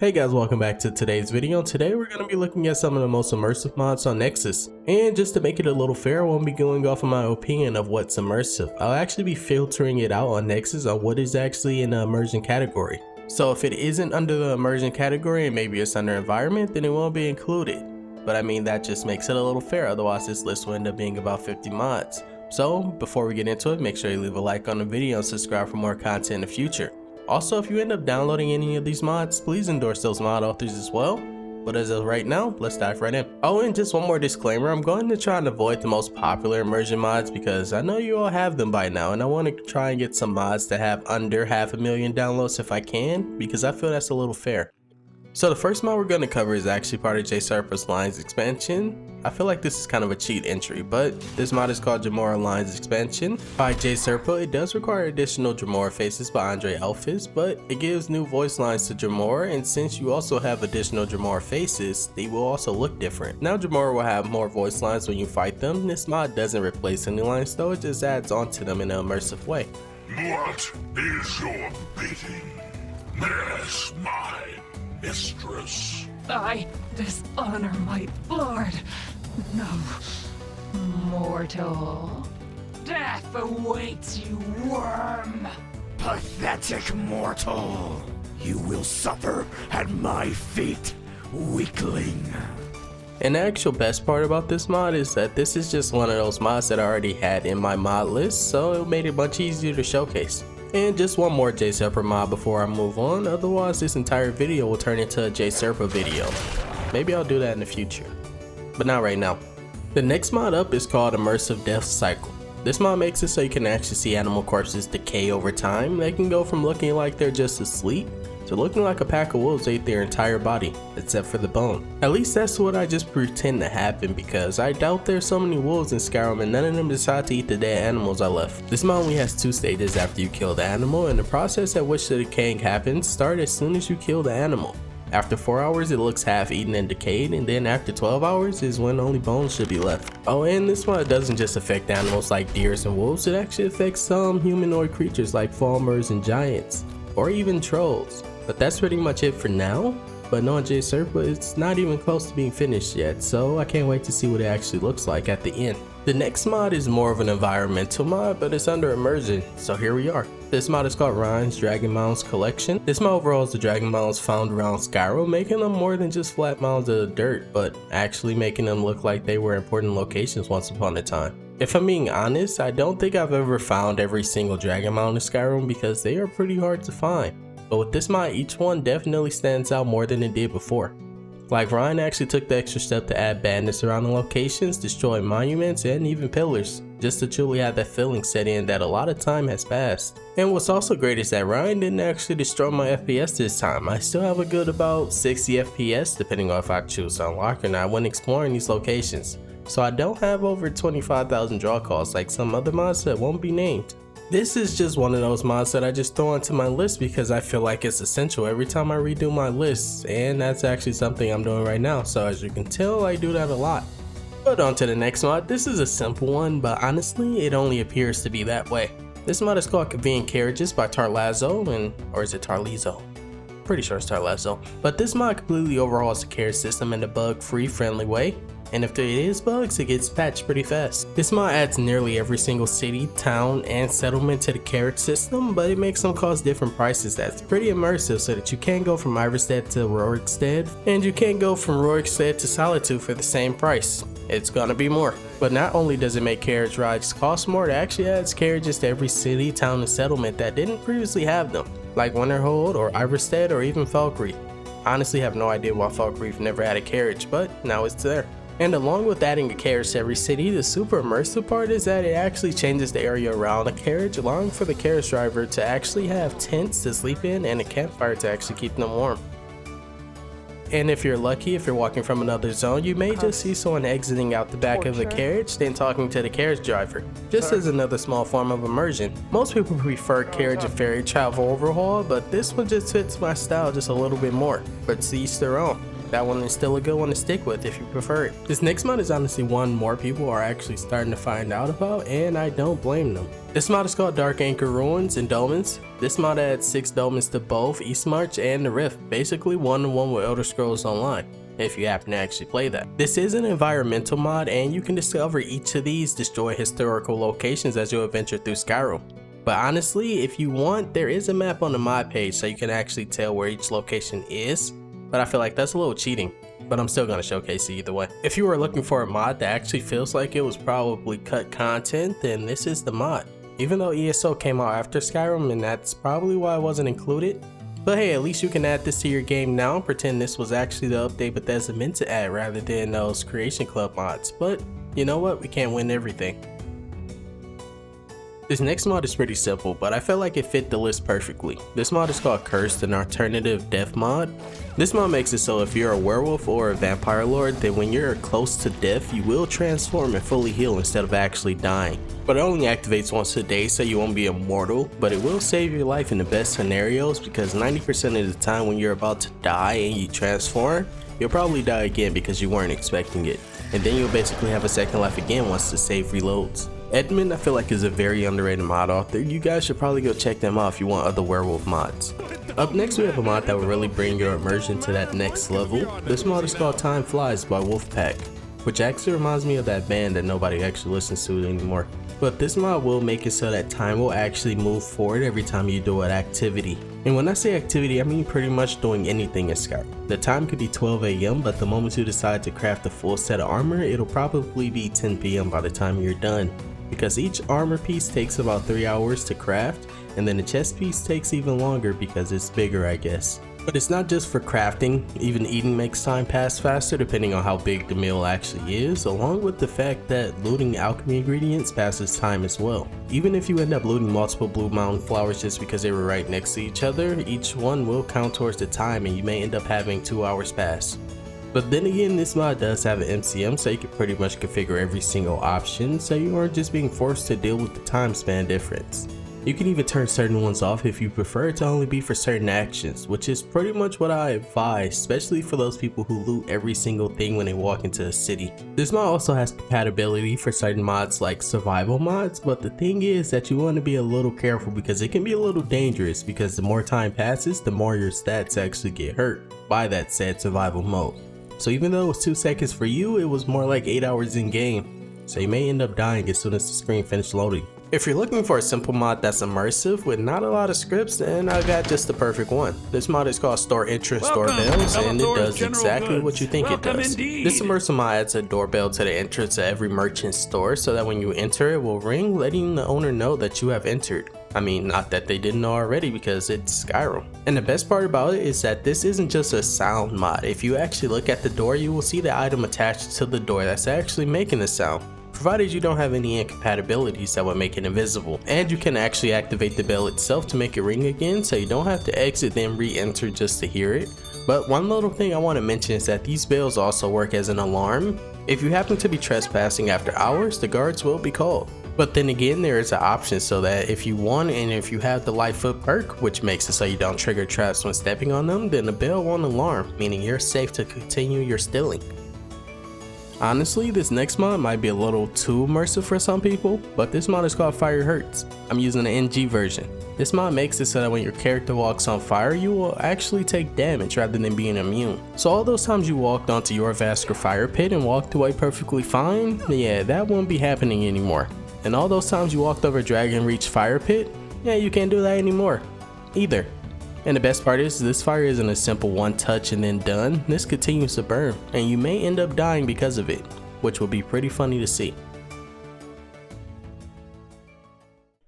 Hey guys, welcome back to today's video. Today we're going to be looking at some of the most immersive mods on Nexus. And just to make it a little fair, I won't be going off of my opinion of what's immersive. I'll actually be filtering it out on Nexus on what is actually in the immersion category. So if it isn't under the immersion category and maybe it's under environment, then it won't be included. But I mean, that just makes it a little fair, otherwise this list will end up being about 50 mods. So before we get into it, make sure you leave a like on the video and subscribe for more content in the future. Also, if you end up downloading any of these mods, please endorse those mod authors as well. But as of right now, let's dive right in. Oh, and just one more disclaimer, I'm going to try and avoid the most popular immersion mods because I know you all have them by now, and I want to try and get some mods that have under 500,000 downloads if I can, because I feel that's a little fair. So the first mod we're going to cover is actually part of Dremora Lines expansion. I feel like this is kind of a cheat entry, but this mod is called Dremora Lines expansion by It does require additional Dremora faces by Andre Elphys, but it gives new voice lines to Dremora, and since you also have additional Dremora faces, they will also look different. Now Dremora will have more voice lines when you fight them. This mod doesn't replace any lines though, it just adds on to them in an immersive way. What is your bidding? Yes, my mistress. I dishonor my lord. No, mortal. Death awaits you, worm. Pathetic mortal. You will suffer at my feet, weakling. And the actual best part about this mod is that this is just one of those mods that I already had in my mod list, so it made it much easier to showcase. And just one more J-Serper mod before I move on, otherwise this entire video will turn into a J-Serper video. Maybe I'll do that in the future, but not right now. The next mod up is called Immersive Death Cycle. This mod makes it so you can actually see animal corpses decay over time. They can go from looking like they're just asleep to looking like a pack of wolves ate their entire body, except for the bone. At least that's what I just pretend to happen, because I doubt there's so many wolves in Skyrim and none of them decide to eat the dead animals I left. This mod only has 2 stages after you kill the animal, and the process at which the decaying happens starts as soon as you kill the animal. After 4 hours it looks half eaten and decayed, and then after 12 hours is when only bones should be left. Oh, and this mod doesn't just affect animals like deers and wolves, it actually affects some humanoid creatures like falmers and giants, or even trolls. But that's pretty much it for now. But knowing J-Serper, it's not even close to being finished yet, so I can't wait to see what it actually looks like at the end. The next mod is more of an environmental mod, but it's under Immersion, so here we are. This mod is called Ryan's Dragon Mounds Collection. This mod overall is the Dragon Mounds found around Skyrim, making them more than just flat mounds of dirt, but actually making them look like they were important locations once upon a time. If I'm being honest, I don't think I've ever found every single Dragon Mound in Skyrim because they are pretty hard to find. But with this mod, each one definitely stands out more than it did before. Like, Ryan actually took the extra step to add badness around the locations, destroy monuments, and even pillars, just to truly have that feeling set in that a lot of time has passed. And what's also great is that Ryan didn't actually destroy my FPS this time. I still have a good about 60 FPS depending on if I choose to unlock or not when exploring these locations. So I don't have over 25,000 draw calls like some other mods that won't be named. This is just one of those mods that I just throw onto my list because I feel like it's essential every time I redo my lists, and that's actually something I'm doing right now, so as you can tell, I do that a lot. But on to the next mod. This is a simple one, but honestly it only appears to be that way. This mod is called Convenient Carriages by Tarlazo, or is it Tarlizo? Pretty sure it's Tarlazo. But this mod completely overhauls the carriage system in a bug-free, friendly way. And if there is bugs, it gets patched pretty fast. This mod adds nearly every single city, town, and settlement to the carriage system, but it makes them cost different prices. That's pretty immersive, so that you can't go from Iverstead to Rorikstead, and you can't go from Rorikstead to Solitude for the same price. It's gonna be more. But not only does it make carriage rides cost more, it actually adds carriages to every city, town, and settlement that didn't previously have them, like Winterhold or Iverstead or even Falkreath. Honestly, have no idea why Falkreath never had a carriage, but now it's there. And along with adding a carriage to every city, the super immersive part is that it actually changes the area around the carriage, allowing for the carriage driver to actually have tents to sleep in and a campfire to actually keep them warm. And if you're lucky, if you're walking from another zone, you may just see someone exiting out the back of the carriage, then talking to the carriage driver, just as another small form of immersion. Most people prefer carriage and ferry travel overhaul, but this one just fits my style just a little bit more, but to each their own. that one is still a good one to stick with if you prefer it. This next mod is honestly one more people are actually starting to find out about, and I don't blame them. This mod is called Dark Anchor Ruins in Dolmens. This mod adds 6 Dolmens to both Eastmarch and the Rift, basically 1-to-1 with Elder Scrolls Online, if you happen to actually play that. This is an environmental mod, and you can discover each of these destroy historical locations as you adventure through Skyrim. But honestly, if you want, there is a map on the mod page so you can actually tell where each location is, but I feel like that's a little cheating, but I'm still going to showcase it either way. If you were looking for a mod that actually feels like it was probably cut content, then this is the mod. Even though ESO came out after Skyrim, and that's probably why it wasn't included. But hey, at least you can add this to your game now and pretend this was actually the update Bethesda meant to add rather than those Creation Club mods. But you know what, we can't win everything. This next mod is pretty simple, but I felt like it fit the list perfectly. This mod is called Cursed, an alternative death mod. This mod makes it so if you're a werewolf or a vampire lord, then when you're close to death, you will transform and fully heal instead of actually dying. But it only activates once a day, so you won't be immortal, but it will save your life in the best scenarios, because 90% of the time when you're about to die and you transform, you'll probably die again because you weren't expecting it. And then you'll basically have a second life again once the save reloads. Edmund, I feel like, is a very underrated mod author. You guys should probably go check them out if you want other werewolf mods. Up next, we have a mod that will really bring your immersion to that next level. This mod is called Time Flies by Wolfpack, which actually reminds me of that band that nobody actually listens to anymore. But this mod will make it so that time will actually move forward every time you do an activity. And when I say activity, I mean pretty much doing anything in Skyrim. The time could be 12 AM, but the moment you decide to craft a full set of armor, it'll probably be 10 PM by the time you're done. Because each armor piece takes about 3 hours to craft, and then the chest piece takes even longer because it's bigger, I guess. But it's not just for crafting, even eating makes time pass faster depending on how big the meal actually is, along with the fact that looting alchemy ingredients passes time as well. Even if you end up looting multiple blue mountain flowers just because they were right next to each other, each one will count towards the time and you may end up having 2 hours pass. But then again, this mod does have an MCM, so you can pretty much configure every single option, so you aren't just being forced to deal with the time span difference. You can even turn certain ones off if you prefer it to only be for certain actions, which is pretty much what I advise, especially for those people who loot every single thing when they walk into a city. This mod also has compatibility for certain mods like survival mods, but the thing is that you want to be a little careful because it can be a little dangerous, because the more time passes, the more your stats actually get hurt by that said survival mode. So even though it was 2 seconds for you, it was more like 8 hours in game. So you may end up dying as soon as the screen finishes loading. If you're looking for a simple mod that's immersive with not a lot of scripts, then I got just the perfect one. This mod is called Store Entrance Doorbells, and it does exactly what you think it does. This immersive mod adds a doorbell to the entrance of every merchant store so that when you enter, it will ring, letting the owner know that you have entered. I mean, not that they didn't know already, because it's Skyrim. And the best part about it is that this isn't just a sound mod. If you actually look at the door, you will see the item attached to the door that's actually making the sound, provided you don't have any incompatibilities that would make it invisible. And you can actually activate the bell itself to make it ring again, so you don't have to exit then re-enter just to hear it. But one little thing I want to mention is that these bells also work as an alarm. If you happen to be trespassing after hours, the guards will be called. But then again, there is an option so that if you want and if you have the Lightfoot perk, which makes it so you don't trigger traps when stepping on them, then the bell won't alarm, meaning you're safe to continue your stealing. Honestly, this next mod might be a little too immersive for some people, but this mod is called Fire Hurts. I'm using the NG version. This mod makes it so that when your character walks on fire, you will actually take damage rather than being immune. So all those times you walked onto your Vasker fire pit and walked away perfectly fine, yeah, that won't be happening anymore. And all those times you walked over Dragon Reach fire pit, yeah, you can't do that anymore either. And the best part is, this fire isn't a simple one touch and then done. This continues to burn, and you may end up dying because of it, which will be pretty funny to see.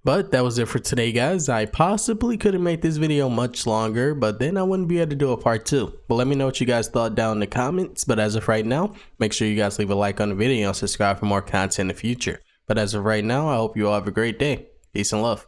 But that was it for today, guys. I possibly could have made this video much longer, but then I wouldn't be able to do a part 2. But let me know what you guys thought down in the comments. But as of right now, make sure you guys leave a like on the video and subscribe for more content in the future. But as of right now, I hope you all have a great day. Peace and love.